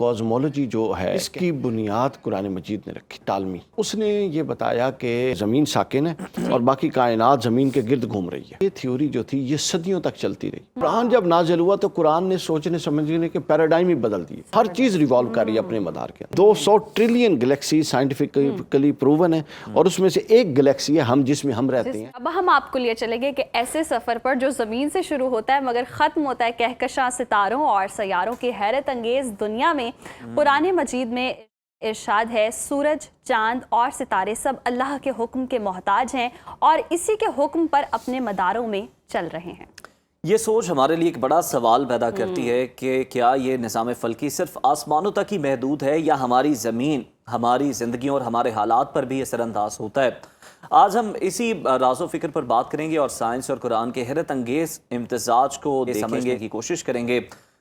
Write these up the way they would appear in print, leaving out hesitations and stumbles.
کازمولوجی جو ہے اس کی بنیاد قرآن مجید نے رکھی، ٹالمی۔ اس نے یہ بتایا کہ زمین ساکن ہے اور باقی کائنات زمین کے گرد گھوم رہی ہے۔ یہ تھیوری جو تھی یہ صدیوں تک چلتی رہی۔ قرآن جب نازل ہوا تو قرآن نے سوچنے سمجھنے کے پیراڈائم ہی بدل دیے۔ ہر چیز ریوالو کر رہی ہے اپنے مدار کے اندر۔ 200 ٹریلین گلیکسی سائنٹیفکلی پروون ہے اور اس میں سے ایک گلیکسی ہے ہم جس میں ہم رہتے ہیں۔ اب ہم آپ کو لیے چلیں گے کہ ایسے سفر پر جو زمین سے شروع ہوتا ہے مگر ختم ہوتا ہے کہکشاں ستاروں اور سیاروں کی حیرت انگیز دنیا میں، قرآن مجید میں ارشاد ہے سورج، چاند اور ستارے سب اللہ کے حکم کے محتاج ہیں اور اسی کے حکم پر اپنے مداروں میں چل رہے ہیں۔ یہ سوچ ہمارے لیے ایک بڑا سوال پیدا کرتی ہے کہ کیا یہ نظام فلکی صرف آسمانوں تک ہی محدود ہے یا ہماری زمین ہماری زندگیوں اور ہمارے حالات پر بھی اثر انداز ہوتا ہے؟ آج ہم اسی راز و فکر پر بات کریں گے اور سائنس اور قرآن کے حیرت انگیز امتزاج کو سمجھنے کی کوشش کریں گے۔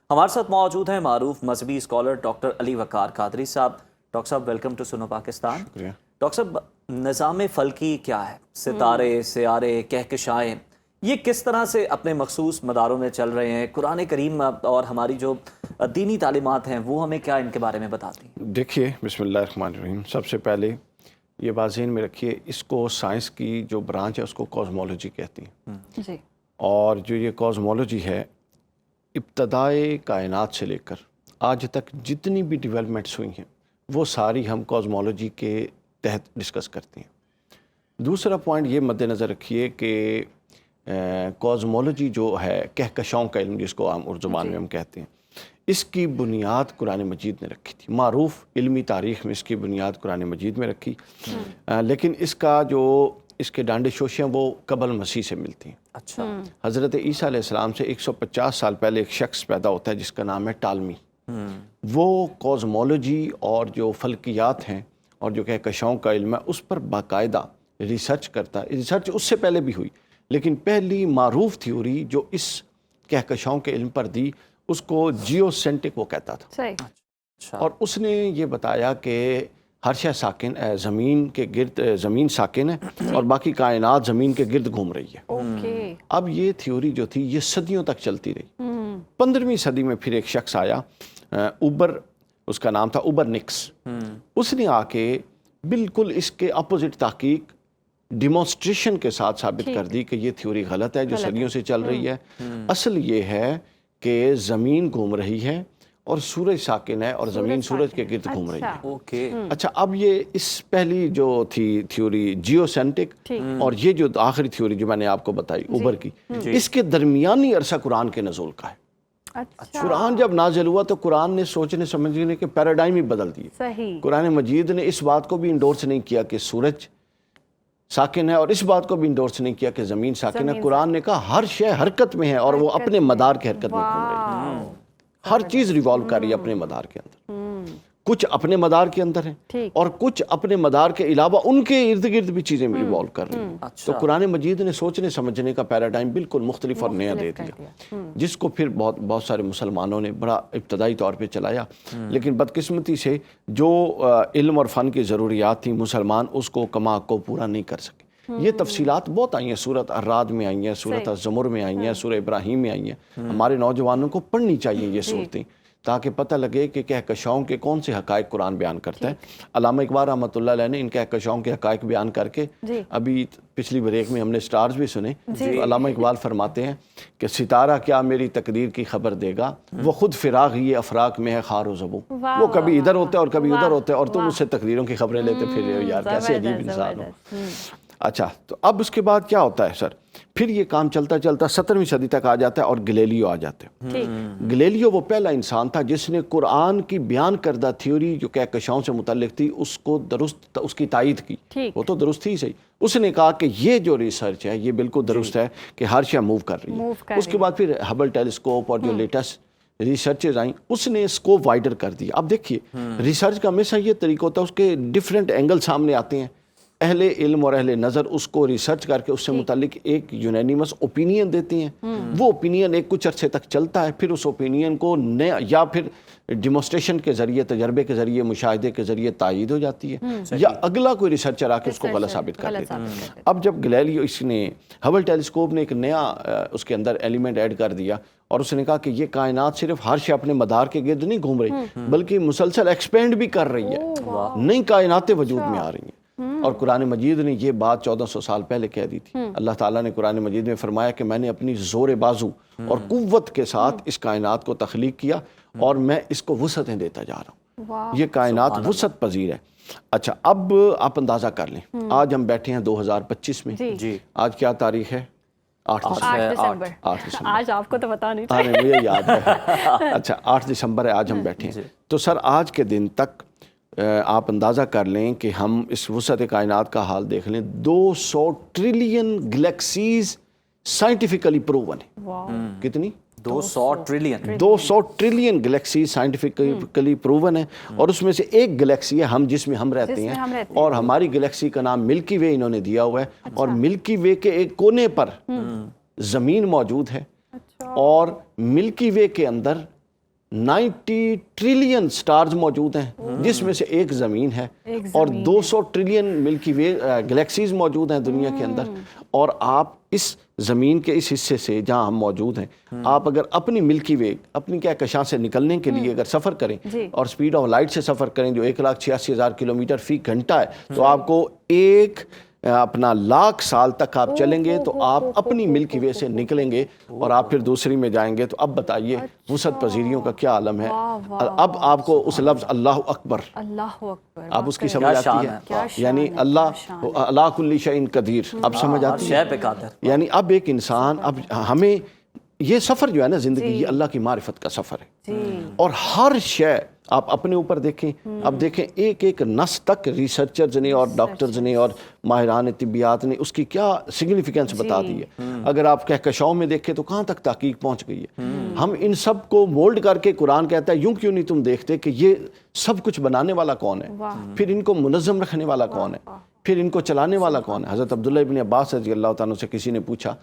ہمارے ساتھ موجود ہیں معروف مذہبی اسکالر ڈاکٹر علی وقار قادری صاحب۔ ڈاکٹر صاحب ویلکم ٹو سنو پاکستان۔ ڈاکٹر صاحب، نظام فلکی کیا ہے؟ ستارے، سیارے، کہکشائیں، یہ کس طرح سے اپنے مخصوص مداروں میں چل رہے ہیں؟ قرآن کریم اور ہماری جو دینی تعلیمات ہیں وہ ہمیں کیا ان کے بارے میں بتاتی ہیں؟ دیکھیے، بسم اللہ الرحمن الرحیم، سب سے پہلے یہ بات ذہن میں رکھیے، اس کو سائنس کی جو برانچ ہے اس کو کازمولوجی کہتی ہیں جی۔ اور جو یہ کازمولوجی ہے ابتدائے کائنات سے لے کر آج تک جتنی بھی ڈیولپمنٹس ہوئی ہیں وہ ساری ہم کازمولوجی کے تحت ڈسکس کرتے ہیں۔ دوسرا پوائنٹ یہ مد نظر رکھیے کہ کازمولوجی جو ہے کہکشاؤں کا علم جس کو عام اردو زبان میں ہم کہتے ہیں، اس کی بنیاد قرآن مجید نے رکھی تھی۔ معروف علمی تاریخ میں اس کی بنیاد قرآن مجید میں رکھی، لیکن اس کا جو اس کے ڈانڈے شوشیاں وہ قبل مسیح سے ملتی ہیں۔ اچھا۔ حضرت عیسیٰ علیہ السلام سے 150 سال پہلے ایک شخص پیدا ہوتا ہے جس کا نام ہے ٹالمی۔ وہ کازمولوجی اور جو فلکیات ہیں اور جو کہکشاؤں کا علم ہے اس پر باقاعدہ ریسرچ کرتا ہے۔ ریسرچ اس سے پہلے بھی ہوئی، لیکن پہلی معروف تھیوری جو اس کہکشاؤں کے علم پر دی اس کو جیو سینٹک وہ کہتا تھا۔ صحیح۔ اور اس نے یہ بتایا کہ ہر شے ساکن ہے، زمین کے گرد زمین ساکن ہے اور باقی کائنات زمین کے گرد گھوم رہی ہے۔ اوکے۔ اب یہ تھیوری جو تھی یہ صدیوں تک چلتی رہی۔ 15ویں صدی میں پھر ایک شخص آیا، اوبر، اس کا نام تھا اوبر نکس۔ اس نے آ کے بالکل اس کے اپوزٹ تحقیق ڈیمونسٹریشن کے ساتھ ثابت کر دی کہ یہ تھیوری غلط ہے جو صدیوں سے چل رہی ہے۔ اصل یہ ہے کہ زمین گھوم رہی ہے اور سورج ساکن ہے اور زمین سورج کے گرد گھوم رہی ہے۔ اوکے۔ اچھا، اب یہ اس پہلی جو تھی تھیوری جیو سینٹک اور یہ جو آخری تھیوری جو میں نے آپ کو بتائی اوبر کی، اس کے درمیانی عرصہ قرآن کے نزول کا ہے۔ قرآن جب نازل ہوا تو قرآن نے سوچنے سمجھنے کے پیراڈائم ہی بدل دیے۔ صحیح۔ قرآن مجید نے اس بات کو بھی انڈورس نہیں کیا کہ سورج ساکن ہے اور اس بات کو بھی انڈورس نہیں کیا کہ زمین ساکن ہے۔ قرآن نے کہا ہر شے حرکت میں ہے اور وہ اپنے مدار کے حرکت میں گھوم رہی ہے۔ ہر چیز ریوالو کر رہی ہے اپنے مدار کے اندر۔ کچھ اپنے مدار کے اندر ہیں اور کچھ اپنے مدار کے علاوہ ان کے ارد گرد بھی چیزیں ریوالو کر رہی ہیں۔ تو قرآن مجید نے سوچنے سمجھنے کا پیراڈائم بالکل مختلف اور نیا دے دیا، جس کو پھر بہت سارے مسلمانوں نے بڑا ابتدائی طور پہ چلایا، لیکن بدقسمتی سے جو علم اور فن کی ضروریات تھیں مسلمان اس کو کما کو پورا نہیں کر سکے۔ یہ تفصیلات بہت آئی ہیں، سورۃ الرعد میں آئی ہیں، سورۃ الزمر میں آئی ہیں، سورہ ابراہیم میں آئی ہیں۔ ہمارے نوجوانوں کو پڑھنی چاہیے یہ صورتیں تاکہ پتہ لگے کہ کہکشاؤں کے کون سے حقائق قرآن بیان کرتا ہے۔ علامہ اقبال رحمۃ اللہ علیہ نے ان کہکشاؤں کے حقائق بیان کر کے ابھی پچھلی بریک میں ہم نے سٹارز بھی سنے، تو علامہ اقبال فرماتے ہیں کہ ستارہ کیا میری تقدیر کی خبر دے گا، وہ خود فراق یہ افراق میں ہے خار و زبو۔ وہ کبھی ادھر ہوتے اور کبھی ادھر ہوتے اور تم اس سے تقدیروں کی خبریں لیتے پھر رہے ہو، یار کیسے عجیب انسان ہو۔ اچھا، تو اب اس کے بعد کیا ہوتا ہے سر؟ پھر یہ کام چلتا چلتا 17ویں صدی تک آ جاتا ہے اور گلیلیو آ جاتے ہیں۔ گلیلیو وہ پہلا انسان تھا جس نے قرآن کی بیان کردہ تھیوری جو کہکشاؤں سے متعلق تھی اس کو درست، اس کی تائید کی۔ وہ تو درست ہی صحیح، اس نے کہا کہ یہ جو ریسرچ ہے یہ بالکل درست ہے کہ ہر شے موو کر رہی ہے۔ اس کے بعد پھر ہبل ٹیلیسکوپ اور جو لیٹسٹ ریسرچز آئیں اس نے اسکوپ وائڈر کر دیا۔ اب دیکھیے ریسرچ کا ہمیشہ یہ طریقہ ہوتا ہے، اس کے ڈیفرنٹ اینگل سامنے آتے ہیں، اہل علم اور اہل نظر اس کو ریسرچ کر کے اس سے متعلق ایک یونینیمس اوپینین دیتے ہیں۔ وہ اوپینین ایک کچھ عرصے تک چلتا ہے، پھر اس اوپینین کو نیا یا پھر ڈیمونسٹریشن کے ذریعے، تجربے کے ذریعے، مشاہدے کے ذریعے تائید ہو جاتی ہے، یا اگلا کوئی ریسرچر آ کے اس کو غلط ثابت کر دیتا ہے۔ اب جب گلیلیو اس نے ہبل ٹیلیسکوپ نے ایک نیا اس کے اندر ایلیمنٹ ایڈ کر دیا اور اس نے کہا کہ یہ کائنات صرف ہر شے اپنے مدار کے گرد نہیں گھوم رہی بلکہ مسلسل ایکسپینڈ بھی کر رہی ہے، نئی کائناتیں وجود میں آ رہی ہیں۔ اور قرآن مجید نے یہ بات 1400 سال پہلے کہہ دی تھی۔ اللہ تعالیٰ نے قرآن مجید میں فرمایا کہ میں نے اپنی زور بازو اور قوت کے ساتھ اس کائنات کو تخلیق کیا اور میں اس کو وسعتیں دیتا جا رہا ہوں۔ یہ کائنات وسعت پذیر ہے۔ اچھا، اب آپ اندازہ کر لیں، آج ہم بیٹھے ہیں 2025 میں، جی آج کیا تاریخ ہے؟ 8 دسمبر۔ 8 دسمبر۔ آج آپ کو تو پتا نہیں ہاں مجھے یاد ہے۔ اچھا 8 دسمبر ہے آج ہم بیٹھے ہیں۔ تو سر آج کے دن تک آپ اندازہ کر لیں کہ ہم اس وسعت کائنات کا حال دیکھ لیں، 200 ٹریلین گلیکسیز سائنٹیفکلی پروون ہے۔ کتنی؟ 200 trillion 200 trillion Galaxy scientifically proven ہے، اور اس میں سے ایک گلیکسی ہے ہم جس میں ہم رہتے ہیں، اور ہماری گلیکسی کا نام ملکی وے انہوں نے دیا ہوا ہے، اور ملکی وے کے ایک کونے پر زمین موجود ہے، اور ملکی وے کے اندر 90 ٹریلین سٹارز موجود ہیں جس میں سے ایک زمین ہے، اور 200 ٹریلین ملکی وے گلیکسیز موجود ہیں دنیا کے اندر۔ اور آپ اس زمین کے اس حصے سے جہاں ہم موجود ہیں، آپ اگر اپنی ملکی وے اپنی کہکشاں سے نکلنے کے لیے اگر سفر کریں اور سپیڈ آف لائٹ سے سفر کریں جو 1,86,000 کلومیٹر فی گھنٹہ ہے، تو آپ کو ایک اپنا 1,00,000 سال تک آپ چلیں گے تو آپ اپنی ملکی وے سے نکلیں گے اور آپ پھر دوسری میں جائیں گے۔ تو اب بتائیے وسعت پذیریوں کا کیا عالم ہے۔ اب آپ کو اس لفظ اللہ اکبر، اللہ اکبر، آپ اس کی سمجھ آتی ہے؟ یعنی اللہ کل شیء قدیر، اب سمجھ آتی ہے؟ شے پہ قادر۔ یعنی اب ایک انسان، اب ہمیں یہ سفر جو ہے نا زندگی، یہ اللہ کی معرفت کا سفر ہے، اور ہر شے آپ اپنے اوپر دیکھیں۔ اب دیکھیں ایک ایک نس تک ریسرچرز نے اور ڈاکٹرز نے اور ماہران طبیات نے اس کی کیا سگنیفیکنس بتا دی ہے۔ اگر آپ کہکشاؤں میں دیکھیں تو کہاں تک تحقیق پہنچ گئی ہے۔ ہم ان سب کو مولڈ کر کے، قرآن کہتا ہے یوں کیوں نہیں تم دیکھتے کہ یہ سب کچھ بنانے والا کون ہے، پھر ان کو منظم رکھنے والا کون ہے، پھر ان کو چلانے والا کون ہے۔ حضرت عبداللہ ابن عباس رضی اللہ تعالیٰ سے کسی نے پوچھا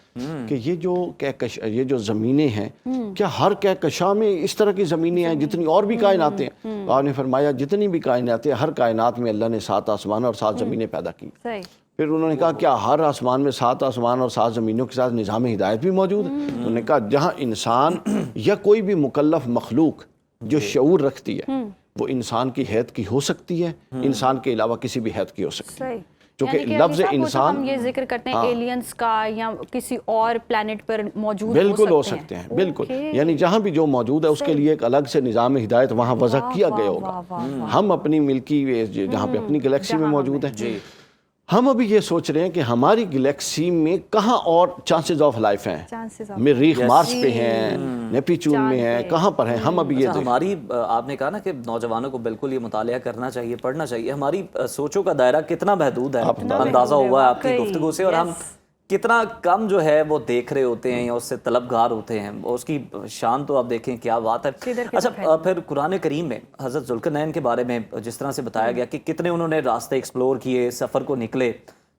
کہ یہ جو زمینیں ہیں، کیا ہر کہکشاں میں اس طرح کی زمینیں ہیں جتنی اور بھی کائناتیں ہیں؟ آپ نے فرمایا جتنی بھی کائناتیں، ہر کائنات میں اللہ نے 7 آسمان اور 7 زمینیں پیدا کی۔ پھر انہوں نے کہا کیا ہر آسمان میں 7 آسمان اور 7 زمینوں کے ساتھ نظام ہدایت بھی موجود ہے؟ انہوں نے کہا جہاں انسان یا کوئی بھی مکلف مخلوق جو شعور رکھتی ہے وہ انسان کی حیثیت کی ہو سکتی ہے، انسان کے علاوہ کسی بھی حیثیت کی ہو سکتی ہے۔ کیونکہ لفظ انسان، ہم یہ ذکر کرتے ہیں ایلینز کا یا کسی اور پلانٹ پر موجود بالکل ہو سکتے ہیں، بالکل، یعنی جہاں بھی جو موجود ہے اس کے لیے ایک الگ سے نظام ہدایت وہاں وضع کیا گیا ہوگا۔ ہم اپنی ملکی وے جہاں پہ اپنی گلیکسی میں موجود ہیں، ہم ابھی یہ سوچ رہے ہیں کہ ہماری گلیکسی میں کہاں اور چانسز آف لائف ہیں، مریخ مارس پہ ہیں، نیپچون میں ہیں، کہاں پر ہیں، ہم ابھی یہ ہماری آپ نے کہا نا کہ نوجوانوں کو بالکل یہ مطالعہ کرنا چاہیے، پڑھنا چاہیے۔ ہماری سوچوں کا دائرہ کتنا محدود ہے، اندازہ ہوا ہے آپ کی گفتگو سے، اور ہم کتنا کم جو ہے وہ دیکھ رہے ہوتے ہیں یا اس سے طلبگار ہوتے ہیں۔ اس کی شان تو آپ دیکھیں کیا بات ہے۔ اچھا، پھر قرآن کریم میں حضرت ذوالقرنین کے بارے میں جس طرح سے بتایا گیا کہ کتنے انہوں نے راستے ایکسپلور کیے، سفر کو نکلے،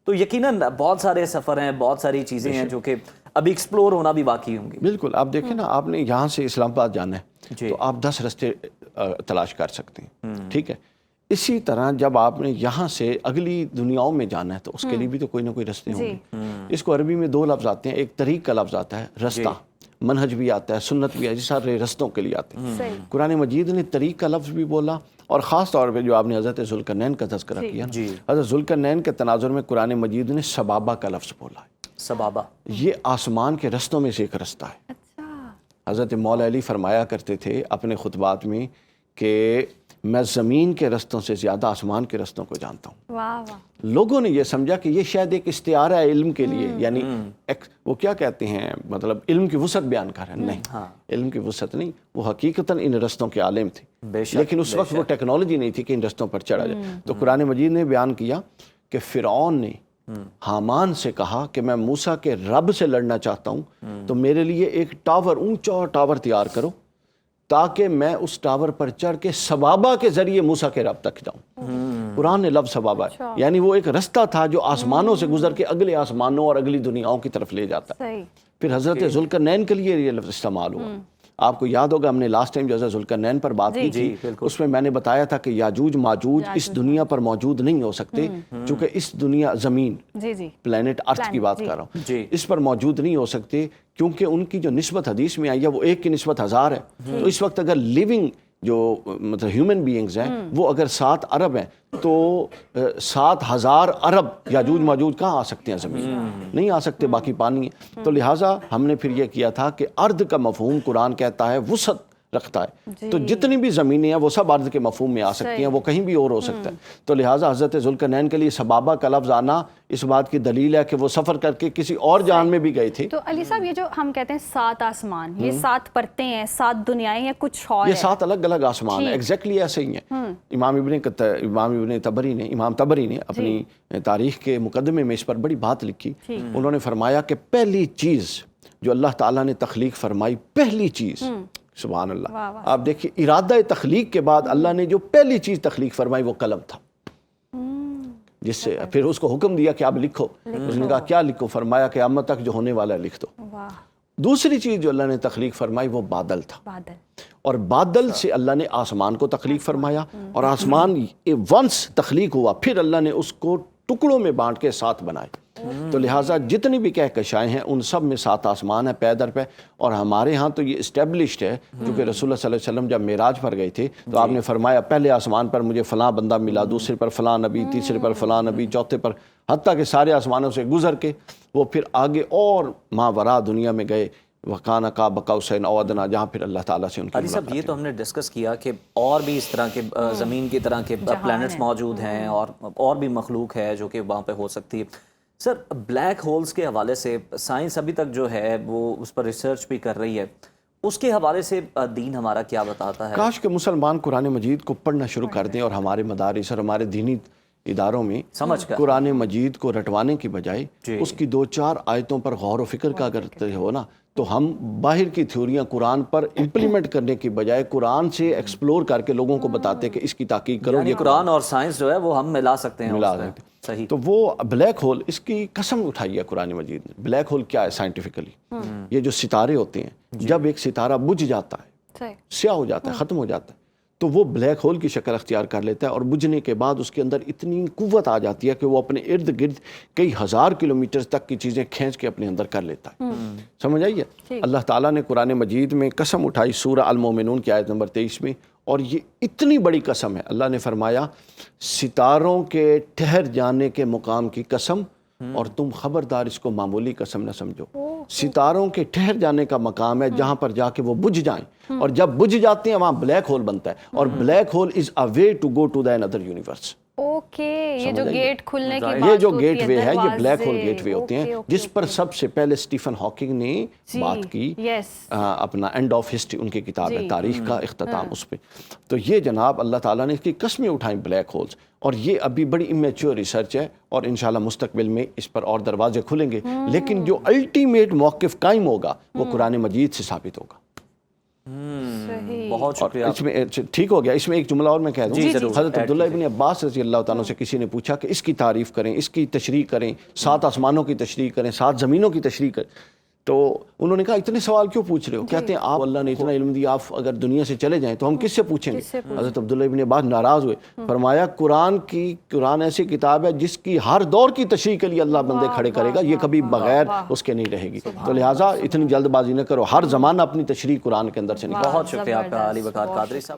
تو یقیناً بہت سارے سفر ہیں، بہت ساری چیزیں ہیں جو کہ ابھی ایکسپلور ہونا بھی باقی ہوں گی۔ بالکل، آپ دیکھیں نا، آپ نے یہاں سے اسلام آباد جانا ہے تو آپ 10 راستے تلاش کر سکتے ہیں، ٹھیک ہے۔ اسی طرح جب آپ نے یہاں سے اگلی دنیاؤں میں جانا ہے تو اس کے لیے بھی تو کوئی نہ کوئی راستے ہوں گے۔ اس کو عربی میں 2 لفظ آتے ہیں، ایک طریق کا لفظ آتا ہے، رستہ، منہج بھی آتا ہے، سنت بھی ہے، یہ سارے رستوں کے لیے آتے ہیں۔ قرآن مجید نے طریق کا لفظ بھی بولا، اور خاص طور پہ جو آپ نے حضرت ذوالقرنین کا تذکرہ کیا، حضرت ذوالقرنین کے تناظر میں قرآن مجید نے سبابہ کا لفظ بولا ہے۔ سبابہ یہ آسمان کے رستوں میں سے ایک رستہ ہے۔ حضرت مولا علی فرمایا کرتے تھے اپنے خطبات میں کہ میں زمین کے رستوں سے زیادہ آسمان کے رستوں کو جانتا ہوں۔ لوگوں نے یہ سمجھا کہ یہ شاید ایک استعارہ ہے علم کے لیے، یعنی وہ کیا کہتے ہیں، مطلب علم کی وسعت بیان کر رہے ہیں۔ نہیں، علم کی وسعت نہیں، وہ حقیقتاً ان رستوں کے عالم تھے، لیکن اس وقت وہ ٹیکنالوجی نہیں تھی کہ ان رستوں پر چڑھا جائے۔ تو قرآن مجید نے بیان کیا کہ فرعون نے حامان سے کہا کہ میں موسیٰ کے رب سے لڑنا چاہتا ہوں، تو میرے لیے ایک ٹاور، اونچا ٹاور تیار کرو تاکہ میں اس ٹاور پر چڑھ کے سبابہ کے ذریعے موسیٰ کے رب تک جاؤں۔ قرآن نے لفظ سبابہ ہے، یعنی وہ ایک رستہ تھا جو آسمانوں سے گزر کے اگلے آسمانوں اور اگلی دنیاؤں کی طرف لے جاتا ہے۔ پھر حضرت ذوالقرنین کے لیے یہ لفظ استعمال ہوا۔ آپ کو یاد ہوگا ہم نے لاسٹ ٹائم جو ہے ذوالقرنین پر بات کی تھی، اس میں میں نے بتایا تھا کہ یاجوج ماجوج اس دنیا پر موجود نہیں ہو سکتے، چونکہ اس دنیا زمین پلانٹ ارتھ کی بات کر رہا ہوں، اس پر موجود نہیں ہو سکتے کیونکہ ان کی جو نسبت حدیث میں آئی ہے وہ 1 کی نسبت 1000 ہے. تو اس وقت اگر لیونگ جو مطلب ہیومن بینگز ہیں وہ اگر 7 ارب ہیں تو 7000 ارب یاجوج ماجوج کہاں آ سکتے ہیں زمین؟ نہیں آ سکتے، باقی پانی ہے. تو لہٰذا ہم نے پھر یہ کیا تھا کہ ارض کا مفہوم قرآن کہتا ہے وسعت رکھتا ہے، تو جتنی بھی زمینیں ہیں وہ سب ارض کے مفہوم میں آ سکتی ہیں، وہ کہیں بھی اور ہو سکتا ہے. تو لہٰذا حضرت ذوالقرنین کے لیے سبابہ کا لفظ آنا اس بات کی دلیل ہے کہ وہ سفر کر کے کسی اور جان میں بھی گئے تھے. تو علی صاحب یہ جو ہم کہتے ہیں 7 آسمان، یہ 7 پرتیں ہیں، 7 دنیایں ہیں، کچھ اور یہ 7 الگ الگ آسمان ہیں، ایگزیکٹلی ایسے ہی ہیں. امام تبری نے اپنی تاریخ کے مقدمے میں اس پر بڑی بات لکھی. انہوں نے فرمایا کہ پہلی چیز جو اللہ تعالیٰ نے تخلیق فرمائی، پہلی چیز، سبحان اللہ، آپ دیکھیے ارادہ تخلیق کے بعد اللہ نے جو پہلی چیز تخلیق فرمائی وہ قلم تھا، جس سے پھر اس کو حکم دیا کہ آپ لکھو. اس نے کہا کیا لکھو؟ فرمایا قیامت تک جو ہونے والا ہے لکھ دو. دوسری چیز جو اللہ نے تخلیق فرمائی وہ بادل تھا، اور بادل سے اللہ نے آسمان کو تخلیق فرمایا، اور آسمان ونس تخلیق ہوا پھر اللہ نے اس کو ٹکڑوں میں بانٹ کے 7 بنائے. تو لہٰذا جتنی بھی کہکشائیں ہیں ان سب میں 7 آسمان ہیں پے در پہ. اور ہمارے ہاں تو یہ اسٹیبلشڈ ہے، کیونکہ رسول اللہ صلی اللہ علیہ وسلم جب معراج پر گئے تھے تو آپ نے فرمایا پہلے آسمان پر مجھے فلاں بندہ ملا، دوسرے پر فلاں نبی، تیسرے پر فلاں نبی، چوتھے پر، حتیٰ کہ سارے آسمانوں سے گزر کے وہ پھر آگے اور ماورا دنیا میں گئے، وَقَانَ قَابَ قَوْسَيْنِ أَوْ أَدْنَىٰ، جہاں پھر اللہ تعالیٰ سے ان کی علی صاحب یہ تو ہم نے ڈسکس کیا کہ اور بھی اس طرح کے زمین کی طرح کے پلانٹس موجود ہیں اور بھی مخلوق ہے جو کہ وہاں پہ ہو سکتی ہے. سر بلیک ہولز کے حوالے سے سائنس ابھی تک جو ہے وہ اس پر ریسرچ بھی کر رہی ہے، اس کے حوالے سے دین ہمارا کیا بتاتا ہے؟ کاش کہ مسلمان قرآن مجید کو پڑھنا شروع کر دیں اور ہمارے مدارس اور ہمارے دینی اداروں میں قرآن مجید کو رٹوانے کی بجائے اس کی 2-4 آیتوں پر غور و فکر کا کرتے ہو نا، تو ہم باہر کی تھیوریاں قرآن پر امپلیمنٹ کرنے کی بجائے قرآن سے ایکسپلور کر کے لوگوں کو بتاتے کہ اس کی تحقیق کرو. یہ قرآن اور سائنس جو ہے وہ ہم ملا سکتے ہیں. صحیح. تو وہ بلیک ہول، اس کی قسم اٹھائی ہے قرآن مجید نے. بلیک ہول کیا ہے سائنٹیفکلی؟ یہ جو ستارے ہوتے ہیں، جب ایک ستارہ بجھ جاتا ہے، سیاہ ہو جاتا ہے، ختم ہو جاتا ہے، تو وہ بلیک ہول کی شکل اختیار کر لیتا ہے، اور بجھنے کے بعد اس کے اندر اتنی قوت آ جاتی ہے کہ وہ اپنے ارد گرد کئی ہزار کلومیٹر تک کی چیزیں کھینچ کے اپنے اندر کر لیتا ہے. سمجھ آئیے؟ اللہ تعالیٰ نے قرآن مجید میں قسم اٹھائی سورہ المومنون کی آیت نمبر 23 میں، اور یہ اتنی بڑی قسم ہے. اللہ نے فرمایا ستاروں کے ٹھہر جانے کے مقام کی قسم، اور تم خبردار اس کو معمولی قسم نہ سمجھو. ستاروں کے ٹھہر جانے کا مقام ہے جہاں پر جا کے وہ بجھ جائیں، اور جب بجھ جاتے ہیں وہاں بلیک ہول بنتا ہے، اور black hole is a way to go to the another universe. یہ جو گیٹ کھلنے کی بات، یہ جو گیٹ وے ہے، یہ بلیک ہول گیٹ وے ہوتے ہیں، جس پر سب سے پہلے اسٹیفن ہاکنگ نے بات کی، اپنا اینڈ آف ہسٹری ان کی کتاب ہے، تاریخ کا اختتام، اس پہ. تو یہ جناب اللہ تعالیٰ نے اس کی قسمیں اٹھائیں بلیک ہولز، اور یہ ابھی بڑی امیچور ریسرچ ہے، اور انشاءاللہ مستقبل میں اس پر اور دروازے کھلیں گے، لیکن جو الٹیمیٹ موقف قائم ہوگا وہ قرآن مجید سے ثابت ہوگا. بہت شکریہ. اس میں ٹھیک ہو گیا. اس میں ایک جملہ اور میں کہہ دوں. حضرت عبداللہ ابن عباس رضی اللہ تعالیٰ سے کسی نے پوچھا کہ اس کی تعریف کریں، اس کی تشریح کریں، 7 آسمانوں کی تشریح کریں، 7 زمینوں کی تشریح کریں. تو انہوں نے کہا اتنے سوال کیوں پوچھ رہے ہو؟ کہتے ہیں آپ، اللہ نے اتنا علم دیا، آپ اگر دنیا سے چلے جائیں تو ہم کس سے پوچھیں گے؟ حضرت عبداللہ ابن عباس ناراض ہوئے. فرمایا قرآن ایسی کتاب ہے جس کی ہر دور کی تشریح کے لیے اللہ بندے کھڑے کرے گا، یہ کبھی بغیر اس کے نہیں رہے گی. تو لہٰذا اتنی جلد بازی نہ کرو، ہر زمانہ اپنی تشریح قرآن کے اندر سے نکالو. بہت شکریہ آپ کا علی وقار قادری صاحب.